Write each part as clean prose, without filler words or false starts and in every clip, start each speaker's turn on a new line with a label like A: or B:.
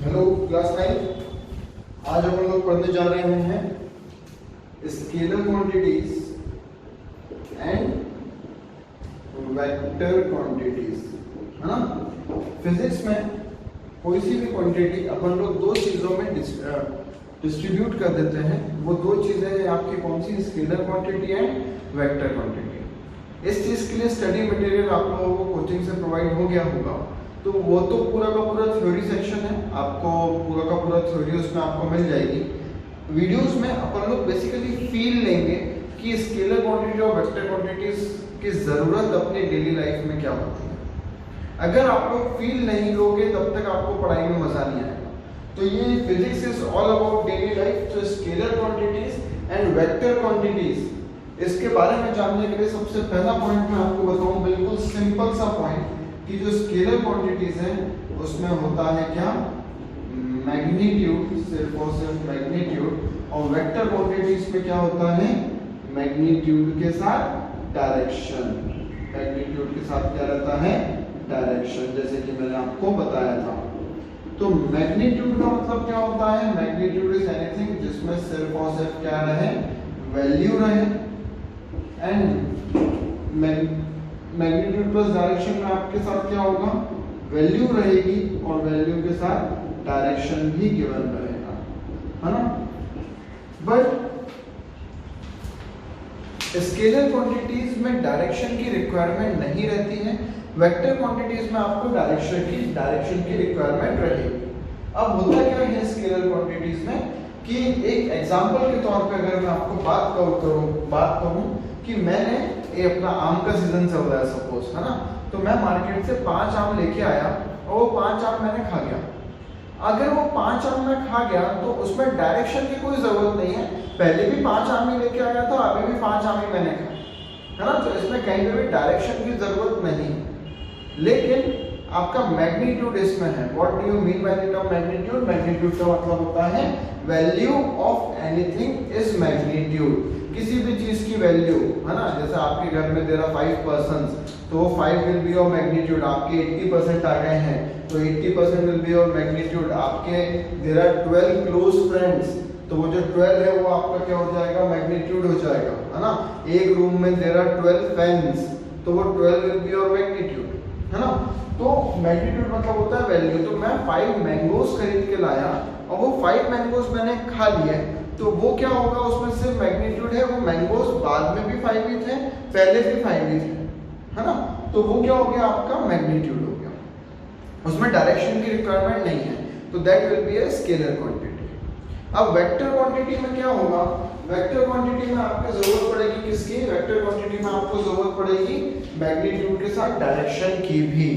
A: Hello class 9। आज हम लोग पढ़ने जा रहे हैं scalar quantities and vector quantities, है ना। फिजिक्स में कोई सी भी क्वांटिटी अपन लोग दो चीजों में डिस्ट्रीब्यूट कर देते हैं। वो दो चीजें आपकी कौन सी? Scalar quantity and vector quantity. इस चीज के लिए स्टडी मटेरियल आप लोगों को कोचिंग से प्रोवाइड हो गया होगा, तो वो तो पूरा का पूरा थ्योरी सेक्शन है, आपको पूरा का पूरा थ्योरी उसमें आपको मिल जाएगी। वीडियोस में अपन लोग बेसिकली फील लेंगे कि स्केलर क्वांटिटी और वेक्टर क्वांटिटीज की ज़रूरत अपनी डेली लाइफ में क्या होती है। अगर आप लोग फील नहीं लोगे तब तक आपको पढ़ाई में मज़ा नहीं आएगा। तो ये physics is all about daily life. तो scalar quantities and vector quantities, इसके बारे में जानने के लिए सबसे पहला पॉइंट मैं आपको बताऊं, बिल्कुल सिंपल सा पॉइंट, कि जो स्केलर क्वांटिटीज हैं उसमें होता है क्या? मैग्नीट्यूड, सिर्फ और सिर्फ मैग्नीट्यूड। और वेक्टर क्वांटिटीज में क्या होता है? मैग्नीट्यूड के साथ डायरेक्शन। मैग्नीट्यूड के साथ क्या रहता है? डायरेक्शन, जैसे कि मैंने आपको बताया था। तो मैग्नीट्यूड का मतलब क्या होता है? मैग्नीट्यूड इज एनीथिंग जिसमें सिर्फ और सिर्फ क्या रहे? वैल्यू रहे। एंड मैग्नीट्यूड प्लस डायरेक्शन में आपके साथ क्या होगा? वैल्यू रहेगी और वैल्यू के साथ डायरेक्शन भी गिवन रहेगा, है ना। बट स्केलर क्वांटिटीज में डायरेक्शन की रिक्वायरमेंट नहीं रहती है। वेक्टर क्वांटिटीज में आपको डायरेक्शन की रिक्वायरमेंट रहेगी। अब होता क्या है स्केलर क्वांटिटीज में कि एक एग्जांपल के तौर पे अगर मैं आपको बात करूं कि मैंने ये अपना आम का सीजन चल रहा है सपोज, है ना। तो मैं मार्केट से 5 आम लेके आया और वो 5 आम मैंने खा गया। अगर वो 5 आम मैं खा गया तो उसमें डायरेक्शन की कोई जरूरत नहीं है। पहले भी 5 आम ही लेके आया था, अभी भी 5 आम ही मैंने खाए, है ना। तो इसमें कहीं पे भी डायरेक्शन की जरूरत नहीं है। लेकिन आपका मैग्नीट्यूड इसमें है। What do you mean by the term magnitude? Magnitude का मतलब होता है value of anything is magnitude. किसी भी चीज की वैल्यू, है ना। जैसे आपके घर में देर आर 5 पर्संस, तो वो 5 विल बी योर मैग्नीट्यूड। आपके 80% आ गए हैं तो 80% विल बी योर मैग्नीट्यूड। आपके देर आर 12 क्लोज फ्रेंड्स, तो वो जो 12 है वो आपका क्या हो जाएगा? मैग्नीट्यूड हो जाएगा, है ना। एक रूम में देर आर 12 फैंस, तो वो 12 विल बी योर मैग्नीट्यूड, है ना। तो मैग्नीट्यूड मतलब होता है वैल्यू। तो मैं 5 मैंगोज खरीद के लाया और वो 5 मैंगोज मैंने खा लिए, तो वो क्या होगा? उसमें सिर्फ मैग्नीट्यूड है। वो मैंगोज बाद में भी 5 ही थे, पहले भी 5 ही थे, है ना। तो वो क्या हो गया? आपका मैग्नीट्यूड हो गया। उसमें डायरेक्शन की रिक्वायरमेंट नहीं है, तो that will be a scalar quantity. अब वेक्टर क्वांटिटी में क्या होगा? वेक्टर क्वांटिटी में आपको जरूरत पड़ेगी किसकी? वेक्टर क्वांटिटी में आपको जरूरत पड़ेगी मैग्नीट्यूड के साथ डायरेक्शन की भी।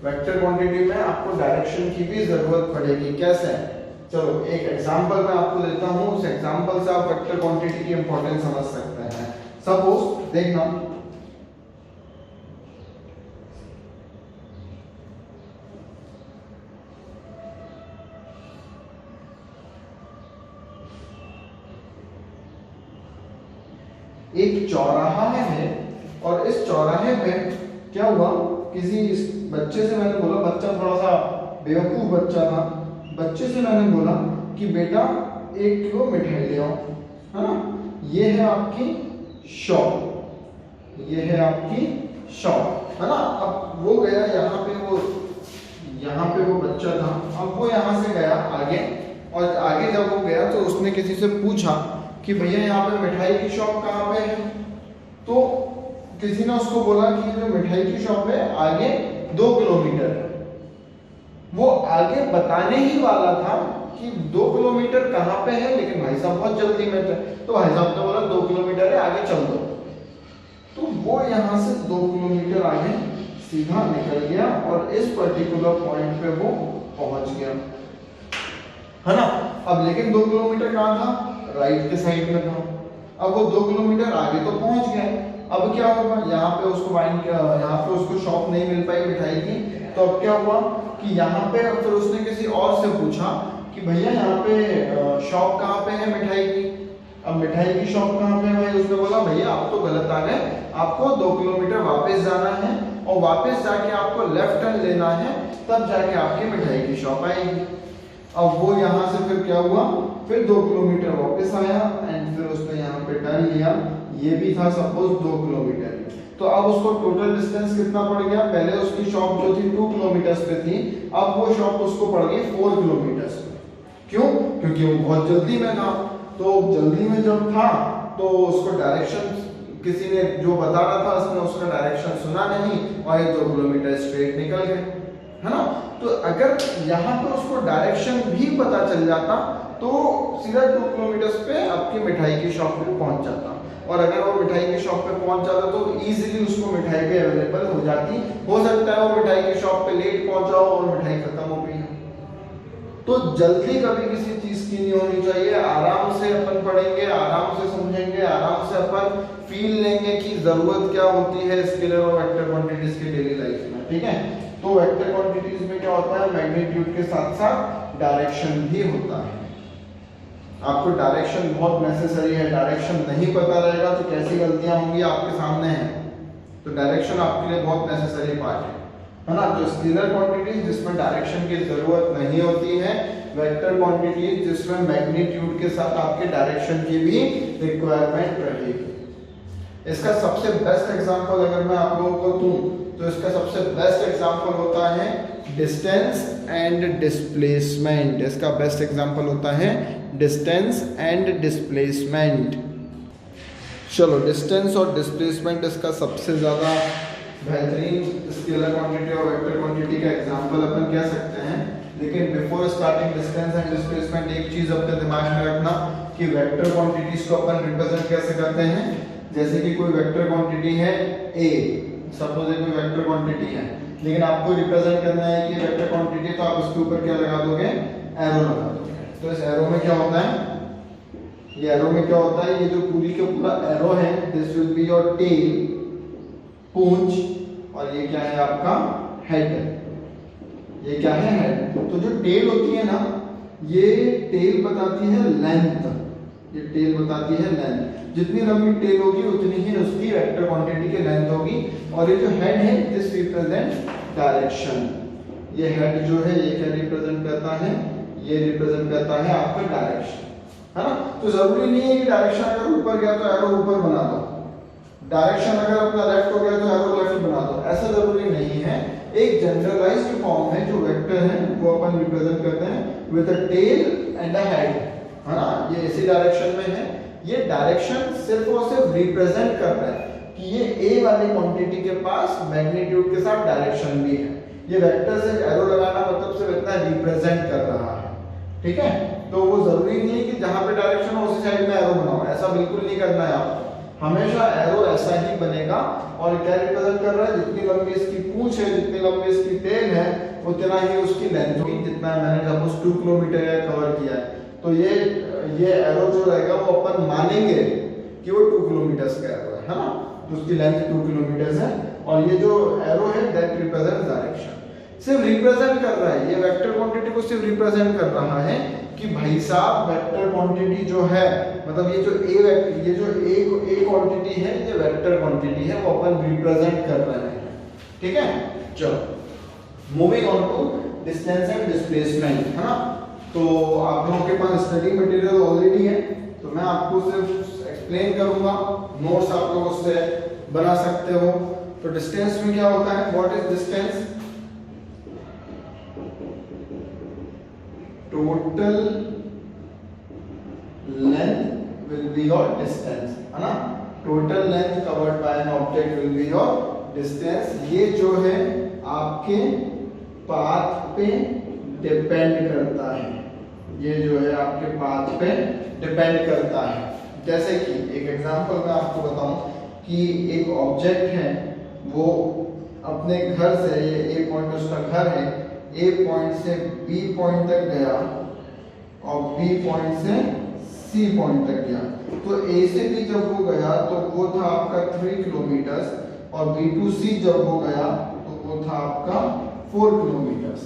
A: वेक्टर क्वांटिटी में आपको डायरेक्शन की भी जरूरत पड़ेगी। कैसे? चलो एक एग्जांपल मैं आपको देता हूं, उस एग्जांपल से आप वेक्टर क्वांटिटी की इंपॉर्टेंस समझ सकते हैं। सपोज देखना, एक चौराहा है और इस चौराहे पे क्या हुआ? किसी बच्चे से मैंने बोला, बच्चा थोड़ा सा बेवकूफ बच्चा था। बच्चे से मैंने बोला कि बेटा 1 किलो मिठाई ले आओ, है ना। ये है आपकी शॉप, ये है आपकी शॉप, है ना। अब वो गया यहाँ पे वो बच्चा था। अब वो यहाँ से गया आगे, और आगे जब वो गया तो उसने किसी से पूछा कि भैया यहाँ पे मिठाई की शॉप कहाँ पे है। तो किसी ने उसको बोला कि जो मिठाई की शॉप है आगे 2 किलोमीटर है। वो आगे बताने ही वाला था कि 2 किलोमीटर कहाँ पे है, लेकिन भाई साहब बहुत जल्दी में थे, तो भाई साहब ने बोला 2 किलोमीटर है, आगे चल दो। तो वो यहाँ से 2 किलोमीटर आगे सीधा निकल गया और इस पर्टिकुलर पॉइंट पे वो पहुंच गया, है ना। अब लेकिन 2 किलोमीटर कहाँ था? राइट के साइड में था। अब वो 2 किलोमीटर आगे तो पहुंच गया। अब क्या होगा? यहाँ पे उसको शॉप नहीं मिल पाई मिठाई की। तो अब क्या हुआ कि यहाँ पे फिर उसने किसी और से पूछा कि भैया यहाँ पे शॉप कहाँ पे है मिठाई की। अब मिठाई की शॉप कहाँ पे है भाई? उसने बोला भैया आप तो गलत आ गए, आपको 2 किलोमीटर वापस जाना है और वापस जाके आपको लेफ्ट टर्न लेना है, तब जाके आपकी मिठाई की शॉप आएगी। अब वो यहाँ से फिर क्या हुआ, फिर 2 किलोमीटर वापस आया एंड फिर उसने यहाँ पे टर्न लिया, ये भी था सपोज 2 किलोमीटर। तो अब उसको टोटल डिस्टेंस कितना पड़ गया, पहले उसकी शॉप जो थी 2 किलोमीटर पे थी, अब वो शॉप उसको पड़ गई 4 किलोमीटर पे। क्यों? क्योंकि वो बहुत जल्दी में था। तो जल्दी में जब था तो उसको डायरेक्शन किसी ने जो बता रहा था उसने उसका डायरेक्शन सुना नहीं और ये 2 किलोमीटर स्ट्रेट निकल गए, है ना। तो अगर यहाँ पे उसको डायरेक्शन भी पता चल जाता तो सीधा 2 किलोमीटर पे आपकी मिठाई की शॉप पे पहुंच जाता, और अगर वो मिठाई की शॉप पे पहुंच जाता तो इजीली उसको मिठाई भी अवेलेबल हो जाती। हो सकता है वो मिठाई की शॉप पे लेट पहुंचा हो और मिठाई खत्म हो गई हो। तो जल्दी कभी किसी चीज की नहीं होनी चाहिए, आराम से अपन पढ़ेंगे, आराम से समझेंगे, आराम से अपन फील लेंगे कि जरूरत क्या होती है स्केलर और वेक्टर क्वांटिटीज की डेली लाइफ में, ठीक है। तो वेक्टर क्वांटिटीज में क्या होता है, मैग्नीट्यूड के साथ साथ डायरेक्शन भी होता है। आपको डायरेक्शन बहुत नेसेसरी है, डायरेक्शन नहीं पता रहेगा तो कैसी गलतियां होंगी आपके सामने हैं। तो डायरेक्शन आपके लिए बहुत नेसेसरी पार्ट है ना। तो स्केलर क्वांटिटीज जिसमें डायरेक्शन की जरूरत नहीं होती है, वेक्टर क्वांटिटीज जिसमें मैग्नीट्यूड के साथ आपके डायरेक्शन की भी रिक्वायरमेंट रहेगी। इसका सबसे बेस्ट एग्जांपल अगर मैं आप लोगों को दूं तो इसका सबसे बेस्ट एग्जांपल होता है डिस्टेंस एंड डिस्प्लेसमेंट। इसका बेस्ट एग्जांपल होता है डिस्टेंस एंड डिस्प्लेसमेंट। चलो, डिस्टेंस और डिस्प्लेसमेंट इसका सबसे ज़्यादा बेहतरीन स्केलर क्वांटिटी और वेक्टर क्वांटिटी का एग्जांपल अपन कह सकते हैं। लेकिन before starting distance and displacement एक चीज़ अपने दिमाग में रखना कि वेक्टर क्वांटिटीज को अपन रिप्रेजेंट कैसे करते हैं। जैसे कि कोई वेक्टर क्वांटिटी है a, सपोज कोई वेक्टर क्वांटिटी है, लेकिन आपको रिप्रेजेंट करना है कि वेक्टर क्वांटिटी, तो आप उसके ऊपर क्या लगा दोगे, एरो लगा दोगे। तो इस एरो में क्या होता है, ये एरो में क्या होता है, ये जो पूरी का पूरा एरो है this will be your tail, पूंछ, और ये क्या है आपका हेड। ये क्या है, हेड। तो जो टेल होती है ना, ये टेल बताती है लेंथ, ये टेल बताती है लेंथ। जितनी लंबी टेल होगी उतनी ही उसकी वेक्टर क्वांटिटी की लेंथ होगी। और ये जो हेड है दिस रिप्रेजेंट डायरेक्शन। ये हेड जो है ये क्या रिप्रेजेंट करता है, ये रिप्रेजेंट करता है आपका डायरेक्शन, है ना। तो जरूरी नहीं है कि डायरेक्शन अगर ऊपर गया तो एरो ऊपर बना दो, डायरेक्शन अगर अपना लेफ्ट हो गया तो एरो लेफ्ट बना दो, ऐसा जरूरी नहीं है। एक जनरलाइज्ड फॉर्म है जो वेक्टर है वो अपन रिप्रेजेंट करते हैं with a tail and a head, है ना। ये इसी डायरेक्शन में है। ये डायरेक्शन सिर्फ और सिर्फ रिप्रेजेंट कर रहा है कि ये ए वाली क्वांटिटी के पास मैग्नीट्यूड के साथ डायरेक्शन भी है। ये वेक्टर से एरो लगाना मतलब सिर्फ इतना रिप्रेजेंट कर रहा है, ठीक है। तो वो जरूरी नहीं है कि जहां पे डायरेक्शन हो उसी साइड में एरो बनाओ, ऐसा बिल्कुल नहीं करना है आपको। हमेशा एरो ऐसा ही बनेगा। और क्या रिप्रेजेंट कर रहा है, जितनी लंबी इसकी पूंछ है, जितनी लंबी इसकी टेल है, उतना ही उसकी लेंथ होगी। जितना मैंने सपोज 2 किलोमीटर कवर किया है, तो ये एरो जो रहेगा वो अपन मानेंगे कि वो 2 किलोमीटर का एरो है ना। तो उसकी लेंथ 2 किलोमीटर है, और ये जो एरो है दैट रिप्रेजेंट डायरेक्शन। सिर्फ रिप्रेजेंट कर रहा है, ये वेक्टर क्वांटिटी को सिर्फ रिप्रेजेंट कर रहा है कि भाई साहब वेक्टर क्वांटिटी जो है, मतलब ये जो ए क्वांटिटी है ये वेक्टर क्वांटिटी है, वो अपन रिप्रेजेंट कर रहे हैं, ठीक है। चलो moving on to distance and displacement, है ना। तो आप लोगों के पास स्टडी मटेरियल ऑलरेडी है, तो मैं आपको सिर्फ एक्सप्लेन करूंगा, नोट्स आप लोग उससे बना सकते हो। तो डिस्टेंस में क्या होता है, what is distance, total length will be your distance, है ना। Total length covered by an object will be your distance. ये जो है आपके पाथ पे डिपेंड करता है, ये जो है आपके पाथ पे डिपेंड करता है। जैसे कि एक एग्जांपल मैं आपको बताऊं कि एक ऑब्जेक्ट है, वो अपने घर से, ये ए पॉइंट उसका घर है, ए पॉइंट से बी पॉइंट तक गया और बी पॉइंट से सी पॉइंट तक गया। तो ए से बी जब वो गया तो वो था आपका 3 किलोमीटर, और बी टू सी जब वो गया तो वो था आपका 4 किलोमीटर,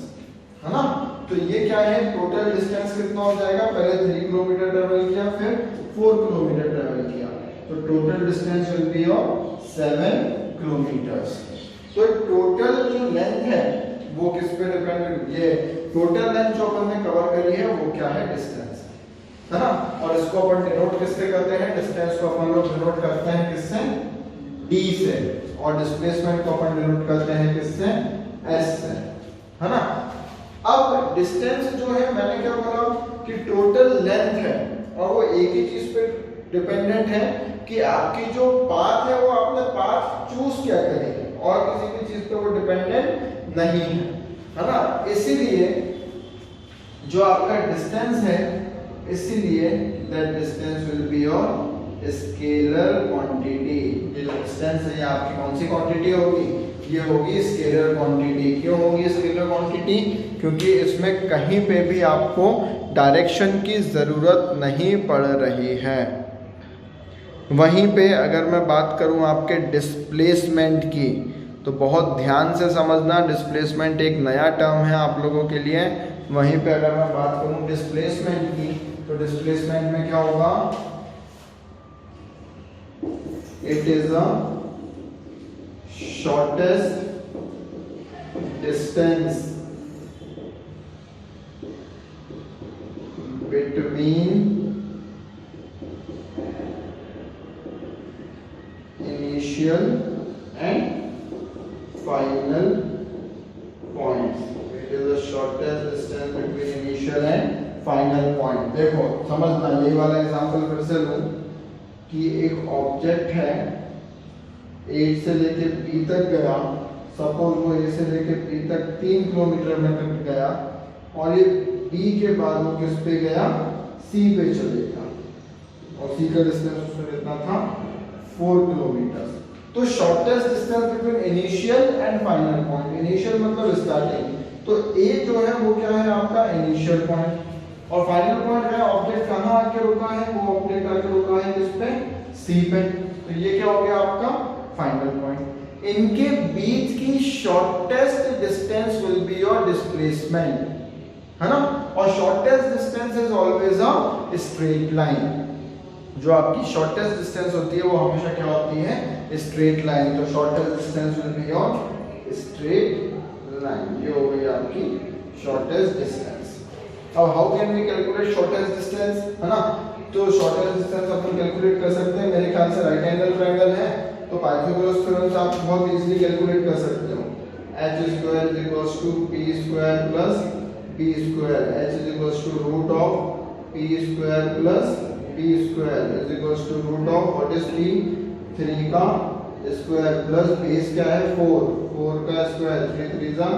A: है ना। तो ये क्या है, टोटल डिस्टेंस कितना हो जाएगा, पहले 3 किलोमीटर ट्रेवल किया, फिर 4 किलोमीटर ट्रेवल किया, तो total distance will B of 7 kilometre. तो टोटल जो लेंथ है वो किस पे डिपेंड, ये टोटल लेंथ जो अपन ने कवर करी है वो क्या है, डिस्टेंस है ना। और इसको अपन डिनोट किससे करते हैं, डिस्टेंस को अपन लोग डिनोट करते हैं किससे, d से, और डिस्प्लेसमेंट को अपन डिनोट करते हैं किससे, s से, है ना। अब डिस्टेंस जो है मैंने क्या बोला कि टोटल लेंथ है और वो एक ही चीज पे डिपेंडेंट है कि आपकी जो पाथ है वो आपने पाथ चूज क्या करेंगे और किसी भी चीज पे वो डिपेंडेंट नहीं है ना। इसीलिए जो आपका डिस्टेंस है, इसीलिए that distance will be your scalar quantity. ये जो डिस्टेंस है ये आपकी कौन सी क्वांटिटी होगी, ये होगी स्केलर क्वांटिटी। क्यों होगी स्केलर क्वांटिटी, क्योंकि इसमें कहीं पे भी आपको डायरेक्शन की ज़रूरत नहीं पड़ रही है। वहीं पे अगर मैं बात करूं आपके डिस्प्लेसमेंट की, तो बहुत ध्यान से समझना, डिस्प्लेसमेंट एक नया टर्म है आप लोगों के लिए। वहीं पे अगर मैं बात करूं डिस्प्लेसमेंट की, तो डिस्प्लेसमेंट में क्या होगा, it is a shortest distance between initial and final points. It is the shortest distance between initial and final point. देखो समझना, ये वाला एग्जांपल फिर से लूं कि एक ऑब्जेक्ट है, A से लेके B तक गया, सपोज वो A से लेके B तक 3 किलोमीटर में तक गया और ये B के बाद वो किस पे गया, C पे चले गया और C का डिस्टेंस उसमें कितना था, 4 किलोमीटर। तो shortest distance between initial and final point, initial मतलब स्टार्टिंग, तो A जो है वो क्या है आपका इनिशियल पॉइंट और फाइनल पॉइंट है ऑब्जेक्ट कहाँ आके रुका है, वो ऑब्जेक्ट आके रुका है किस पे, C पे। तो ये क्या हो गया आपका फाइनल पॉइंट। इनके बीच की shortest distance will be your displacement, है ना। और shortest distance is always a straight line. जो आपकी शॉर्टेस्ट डिस्टेंस होती है वो हमेशा क्या होती है, स्ट्रेट लाइन। तो shortest distance will be your straight line. ये हो गई आपकी शॉर्टेस्ट डिस्टेंस। अब how can we calculate shortest distance, है ना। तो शॉर्टेस्ट डिस्टेंस अपन कैलकुलेट कर सकते हैं, मेरे ख्याल से राइट एंगल ट्रायंगल है तो पाइथागोरस थ्योरम से आप बहुत इजीली कैलकुलेट कर सकते हो। h square is equals to p square plus b square, h is equals to root of p square plus b square is equals to root of what is p, 3 का square plus base क्या है 4, 4 का square, 3 3 जा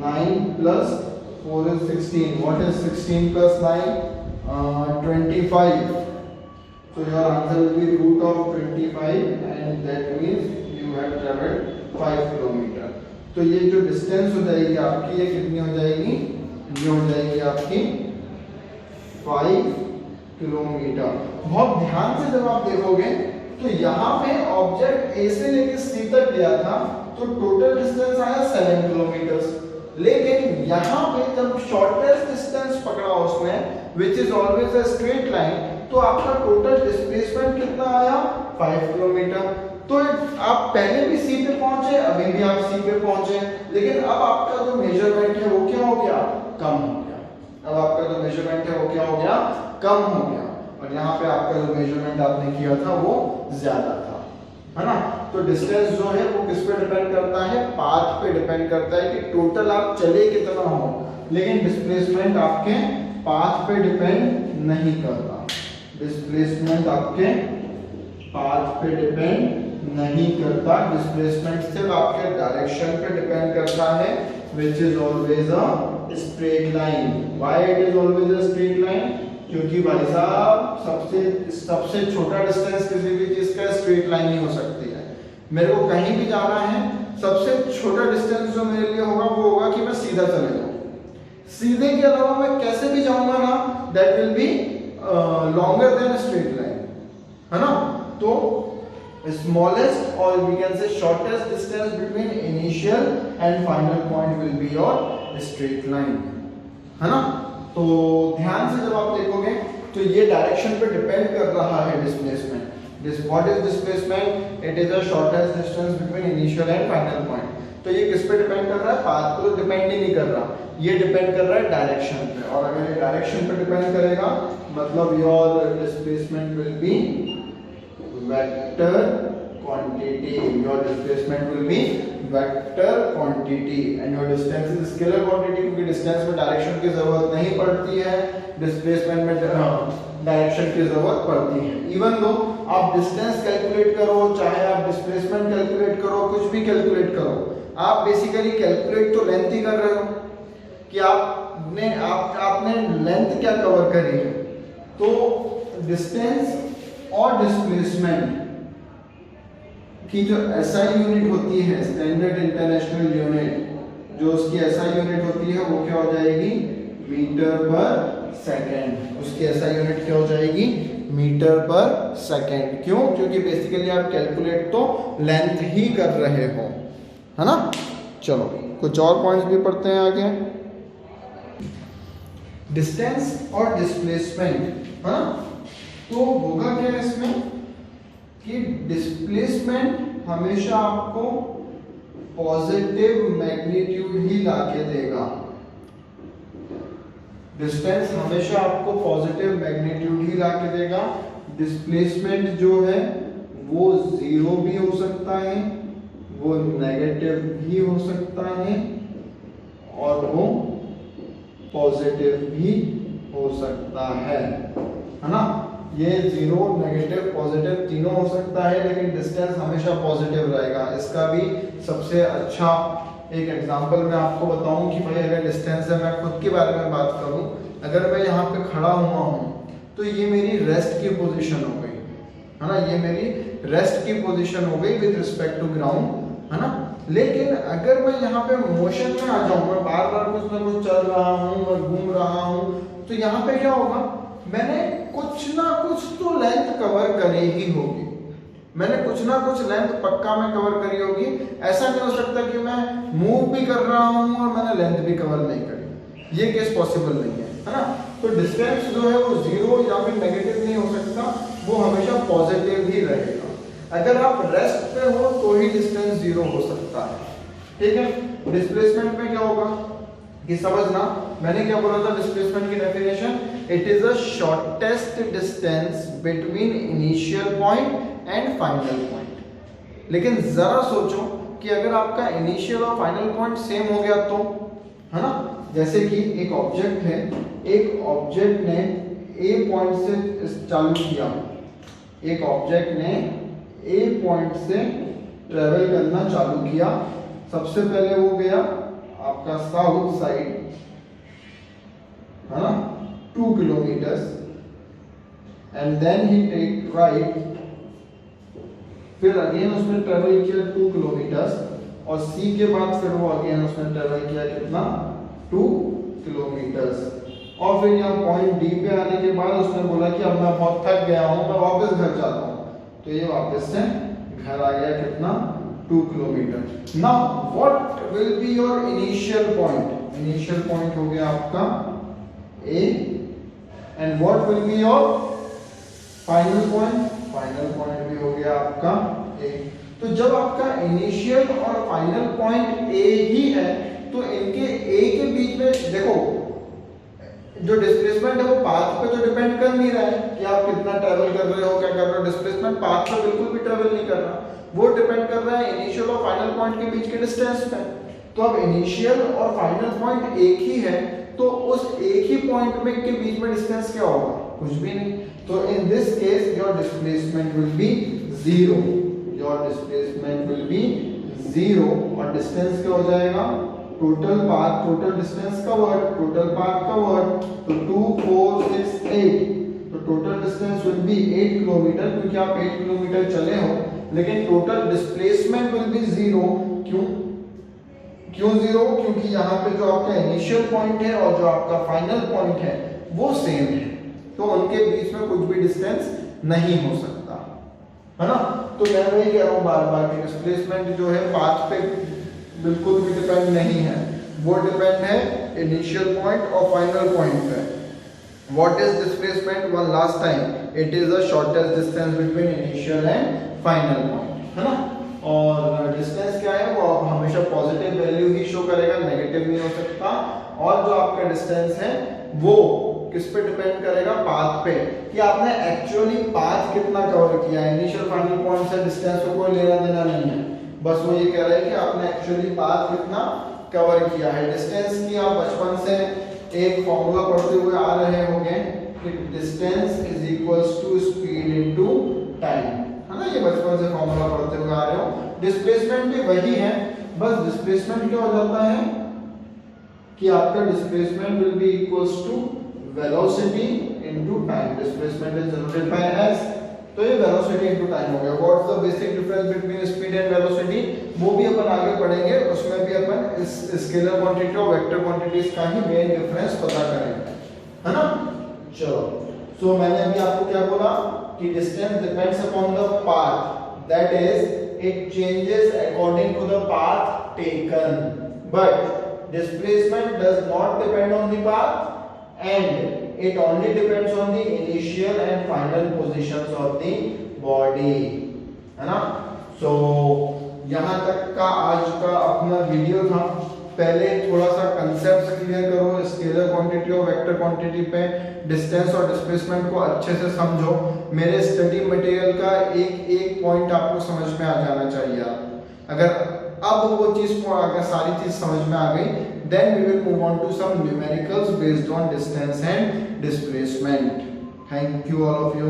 A: 9 plus 4 is 16, what is 16 plus 9, 25. So your answer will be root of 25 and that means you have traveled 5 kilometer. तो ये जो distance हो जाएगी आपकी, ये कितनी हो जाएगी, ये हो जाएगी आपकी 5 किलोमीटर। बहुत ध्यान से जब आप देखोगे तो यहाँ पे ऑब्जेक्ट A से लेके C तक गया था तो टोटल डिस्टेंस आया 7 किलोमीटर। लेकिन यहाँ पे जब शॉर्टेस्ट डिस्टेंस पकड़ा उसने which is always a straight line, तो आपका टोटल डिस्प्लेसमेंट कितना आया 5 किलोमीटर। तो आप पहले भी सी पे पहुंचे, अभी भी आप सी पे पहुंचे, लेकिन अब आपका जो मेजरमेंट है वो क्या हो गया, कम हो गया। अब आपका जो मेजरमेंट है वो क्या हो गया, कम हो गया। और यहाँ पे आपका जो मेजरमेंट आपने किया था वो ज्यादा था, है ना। तो डिस्टेंस जो है वो किस पे डिपेंड करता है, पाथ पे डिपेंड करता है कि टोटल आप चले कितना हो। लेकिन डिस्प्लेसमेंट आपके पाथ पे डिपेंड नहीं करता, डिस्प्लेसमेंट आपके पाथ पे डिपेंड नहीं करता। डिस्प्लेसमेंट सिर्फ आपके डायरेक्शन पे डिपेंड करता है which is always a straight line. Why it is always a straight line? क्योंकि भाई साहब सबसे छोटा डिस्टेंस किसी भी चीज का स्ट्रेट लाइन ही हो सकती है। मेरे को कहीं भी जाना है, सबसे छोटा डिस्टेंस जो मेरे लिए होगा वो होगा कि मैं सीधा चले जाऊं। सीधे के अलावा मैं कैसे भी जाऊंगा ना, that will be longer than straight line, है ना। तो smallest or we can say shortest distance between initial and final point will be your straight line, है ना। तो ध्यान से जब आप देखोगे तो ये डायरेक्शन पे डिपेंड कर रहा है displacement. What is displacement? It is the shortest distance between initial and final point. तो ये किस पे डिपेंड कर रहा है? पाथ पे तो डिपेंड ही नहीं कर रहा, ये डिपेंड कर रहा है डायरेक्शन पे। और अगर ये डायरेक्शन पे डिपेंड करेगा मतलब your displacement will B vector quantity, your displacement will B vector quantity and your distance is scalar quantity, क्योंकि डिस्टेंस में डायरेक्शन की जरूरत नहीं पड़ती है, डिस्प्लेसमेंट में डायरेक्शन की जरूरत पड़ती है। इवन दो आप डिस्टेंस कैलकुलेट करो, चाहे आप डिस्प्लेसमेंट कैलकुलेट करो, कुछ भी कैलकुलेट करो, आप बेसिकली कैलकुलेट तो लेंथ ही कर रहे हो कि आपने लेंथ क्या कवर करी है। तो डिस्टेंस और डिस्प्लेसमेंट की जो एसआई यूनिट होती है, स्टैंडर्ड इंटरनेशनल यूनिट, जो उसकी एसआई यूनिट होती है वो क्या हो जाएगी? मीटर पर सेकेंड। उसकी एसआई यूनिट क्या हो जाएगी? मीटर पर सेकेंड। क्यों? क्योंकि बेसिकली आप कैलकुलेट तो लेंथ ही कर रहे हो, है ना। चलो कुछ और पॉइंट्स भी पढ़ते हैं आगे। डिस्टेंस और डिस्प्लेसमेंट, है ना। तो होगा क्या इसमें कि डिस्प्लेसमेंट हमेशा आपको पॉजिटिव मैग्नीट्यूड ही लाके देगा। डिस्टेंस हमेशा आपको पॉजिटिव मैग्नीट्यूड ही लाके देगा। डिस्प्लेसमेंट जो है वो जीरो भी हो सकता है, वो नेगेटिव भी हो सकता है और वो पॉजिटिव भी हो सकता है ना। ये जीरो, नेगेटिव, पॉजिटिव तीनों हो सकता है, लेकिन डिस्टेंस हमेशा पॉजिटिव रहेगा। इसका भी सबसे अच्छा एक एग्जांपल मैं आपको बताऊं कि भाई अगर डिस्टेंस है, मैं खुद के बारे में बात करूं, अगर मैं यहाँ पे खड़ा हुआ हूँ तो ये मेरी रेस्ट की पोजीशन हो गई, है ना। ये मेरी रेस्ट की पोजीशन हो गई विद रिस्पेक्ट टू ग्राउंड, है ना। लेकिन अगर मैं यहाँ पे मोशन में आ जाऊँ, मैं बार बार कुछ ना कुछ चल रहा हूँ, मैं घूम रहा हूँ, तो यहाँ पे क्या होगा? मैंने कुछ ना कुछ तो लेंथ कवर करी ही होगी, मैंने कुछ ना कुछ लेंथ पक्का में कवर करी होगी। ऐसा नहीं हो सकता कि मैं मूव भी कर रहा हूँ और मैंने लेंथ भी कवर नहीं करी, ये केस पॉसिबल नहीं है ना। तो डिस्टेंस जो है वो जीरो या फिर नेगेटिव नहीं हो सकता, वो हमेशा पॉजिटिव ही रहेगा। अगर आप रेस्ट पे हो तो ही डिस्टेंस जीरो हो सकता है, ठीक है। डिस्प्लेसमेंट में क्या होगा कि समझना, मैंने क्या बोला था डिस्प्लेसमेंट की definition, it is a shortest distance between initial point and final point. लेकिन जरा सोचो कि अगर आपका इनिशियल और फाइनल पॉइंट सेम हो गया तो, है ना। जैसे कि एक ऑब्जेक्ट है, एक ऑब्जेक्ट ने ए पॉइंट से चालू किया, एक ऑब्जेक्ट ने ए पॉइंट से ट्रेवल करना चालू किया। सबसे पहले वो गया आपका साउथ साइड, है ना, 2 kilometres, and then he take right, फिर अगेन उसने ट्रेवल किया 2 किलोमीटर्स, और सी के बाद फिर वो अगेन उसने ट्रेवल किया कितना? 2 किलोमीटर्स। और फिर यहाँ पॉइंट डी पे आने के बाद उसने बोला कि अब मैं बहुत थक गया हूँ, मैं वापस घर जाता हूँ, तो ये वापस से घर आ गया कितना? 2 kilometre. Now what will be your initial point? Initial point हो गया आपका A, and what will be your final point? Final point भी हो गया आपका ए। तो जब आपका इनिशियल और फाइनल पॉइंट ए ही है, तो इनके ए के बीच में देखो, जो डिस्प्लेसमेंट है वो पाथ पे तो डिपेंड कर नहीं रहा है कि आप कितना ट्रैवल कर रहे हो, क्या कर रहे हो। डिस्प्लेसमेंट पाथ पे बिल्कुल भी ट्रैवल नहीं कर रहा, वो डिपेंड कर रहा है इनिशियल और फाइनल पॉइंट के बीच के डिस्टेंस पे। तो अब इनिशियल और फाइनल पॉइंट एक ही है, तो उस एक ही पॉइंट में के बीच में डिस्टेंस क्या होगा? कुछ भी नहीं। तो in this case your displacement will B zero, your displacement will B zero, और डिस्टेंस क्या हो जाएगा? Total path, total distance covered, total path covered, तो 2 4 6 8, तो total distance will B 8 kilometre, क्योंकि आप 8 किलोमीटर चले हो। लेकिन total displacement will B zero. क्यों जीरो? क्योंकि यहाँ पे जो आपका इनिशियल पॉइंट है और जो आपका फाइनल पॉइंट है वो सेम है, तो उनके बीच में कुछ भी डिस्टेंस नहीं हो सकता, है ना। तो मैं वही कह रहा हूँ बार बार कि डिस्प्लेसमेंट जो है पाथ पे बिल्कुल भी डिपेंड नहीं है, वो डिपेंड है इनिशियल पॉइंट और फाइनल पॉइंट पे। What is displacement? One last time, it is the shortest distance between initial and final point, है ना। और डिस्टेंस क्या है वो हमेशा पॉजिटिव वैल्यू ही शो करेगा, नेगेटिव नहीं हो सकता। और जो आपका डिस्टेंस है वो किस पे डिपेंड करेगा, पाथ पे, कि आपने एक्चुअली पाथ कितना कवर किया है। इनिशियल फाइनल पॉइंट से डिस्टेंस को कोई लेना देना नहीं है, बस वो ये कह रहा है कि आपने एक्चुअली पाथ कितना कवर किया है। डिस्टेंस की आप बचपन से एक फॉर्मूला पढ़ते हुए आ रहे होंगे कि distance is equals to speed into time, है ना, ये बचपन से फॉर्मूला पढ़ते हुए आ रहे हो। डिस्प्लेसमेंट भी वही है, बस डिस्प्लेसमेंट क्या हो जाता है कि आपका displacement will be equals to velocity into time. Displacement is denoted by s, तो ये वेलोसिटी इनटू टाइम हो गया। What's the basic difference between speed and velocity, वो भी अपन आगे पढ़ेंगे, उसमें भी अपन इस स्केलर क्वांटिटी और वेक्टर क्वांटिटीज का ही मेन डिफरेंस पता करेंगे, है ना। चलो, सो मैंने अभी आपको क्या बोला कि distance depends upon the path, that is it changes according to the path taken, but displacement does not depend on the path and it only depends on the initial and final positions of the body, है ना। so यहाँ तक का आज का अपना video था। पहले थोड़ा सा कंसेप्ट्स क्लियर करो स्केलर क्वांटिटी और वेक्टर क्वांटिटी पे, डिस्टेंस और डिस्प्लेसमेंट को अच्छे से समझो। मेरे स्टडी मटेरियल का एक एक पॉइंट आपको समझ में आ जाना चाहिए। अगर अब वो चीज को अगर सारी चीज समझ में आ गई, then we will move on to some numericals based on distance and displacement. Thank you all of you.